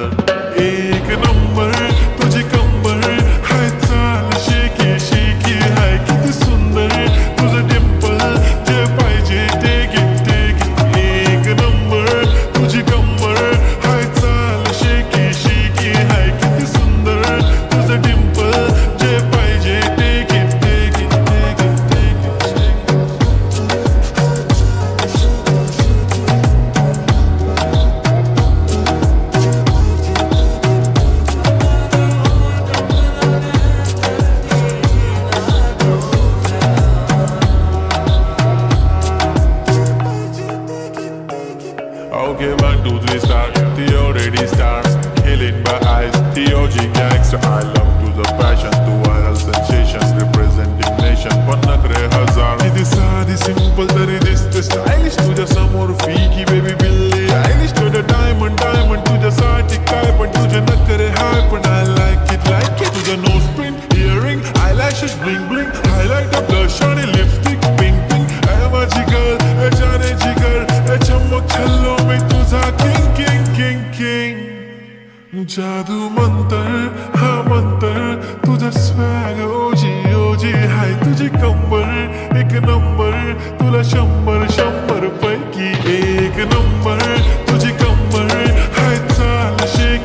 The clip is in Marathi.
नजर एक नंबर तुझी कंबर हाय चाल शेकी शेकी हाय किती सुंदर तुझं डिंपल जे पाहिजे ते घे एक नंबर तुझी कंबर हाय चाल शेकी शेकी हाय किती सुंदर तुझं डिंपल जे पाहिजे ते घे Okay, 1, 2, 3 start. The already starts killing my eyes. The OG gangster. I love to the passion, to viral sensation, representing nation. पण नखरे हजार. किती साधी simple तरी दिसते stylish. तुझ्या समोर फीकी baby बिल्ली आयलिश. तुझं diamond तुझ्यासाठी काय पण तुझे नखरे हाय पण I like it. तुझं nose print, earring, eyelashes bling bling. Highlight the blush आणि lipstick pink pink. ऐ माझी girl, ऐ जाने जिगर, ऐ चमक छल्लो में तुझा king king king king. जादू मंतर हा मंतर तुझा स्वॅग ओजी ओजी हाय तुझी कंबर एक नंबर तुला 100 पैकी एक नंबर तुझी कंबर हाय चाल शेक